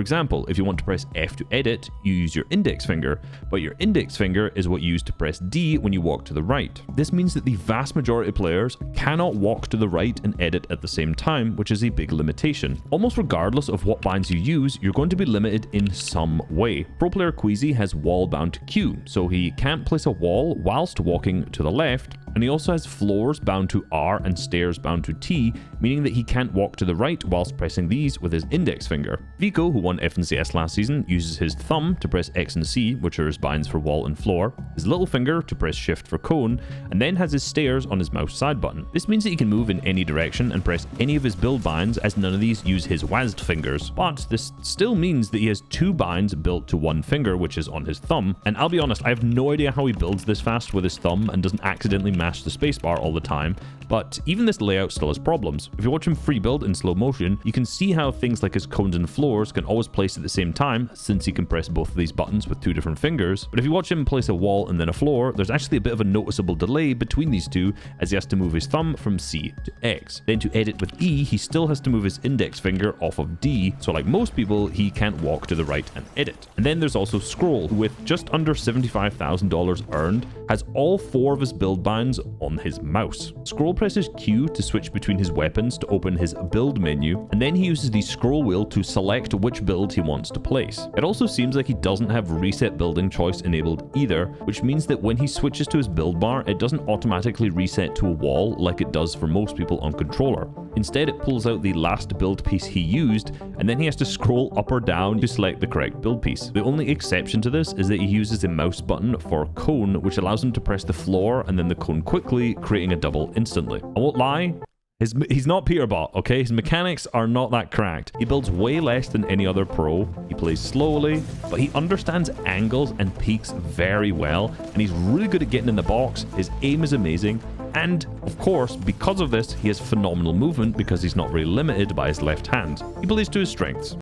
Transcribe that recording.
For example, if you want to press F to edit, you use your index finger, but your index finger is what you use to press D when you walk to the right. This means that the vast majority of players cannot walk to the right and edit at the same time, which is a big limitation. Almost regardless of what binds you use, you're going to be limited in some way. Pro player Queezy has wall bound to Q, so he can't place a wall whilst walking to the left, and he also has floors bound to R and stairs bound to T, meaning that he can't walk to the right whilst pressing these with his index finger. Vico, who won FNCS last season, uses his thumb to press X and C, which are his binds for wall and floor, his little finger to press shift for cone, and then has his stairs on his mouse side button. This means that he can move in any direction and press any of his build binds, as none of these use his WASD fingers. But this still means that he has 2 binds built to 1 finger, which is on his thumb. And I'll be honest, I have no idea how he builds this fast with his thumb and doesn't accidentally mash the spacebar all the time, but even this layout still has problems. If you watch him free build in slow motion, you can see how things like his cones and floors can always place at the same time, since he can press both of these buttons with 2 different fingers. But if you watch him place a wall and then a floor, there's actually a bit of a noticeable delay between these two, as he has to move his thumb from C to X. Then to edit with E, he still has to move his index finger off of D, so like most people, he can't walk to the right and edit. And then there's also Scroll, who with just under $75,000 earned, has all 4 of his build binds on his mouse. Scroll presses Q to switch between his weapons to open his build menu, and then he uses the scroll wheel to select which build he wants to place. It also seems like he doesn't have reset building choice enabled either, which means that when he switches to his build bar, it doesn't automatically reset to a wall like it does for most people on controller. Instead, it pulls out the last build piece he used, and then he has to scroll up or down to select the correct build piece. The only exception to this is that he uses the mouse button for cone, which allows him to press the floor and then the cone quickly, creating a double instantly. I won't lie, he's not Peterbot, okay? His mechanics are not that cracked. He builds way less than any other pro. He plays slowly, but he understands angles and peaks very well, and he's really good at getting in the box. His aim is amazing, and of course, because of this, he has phenomenal movement because he's not really limited by his left hand. He plays to his strengths.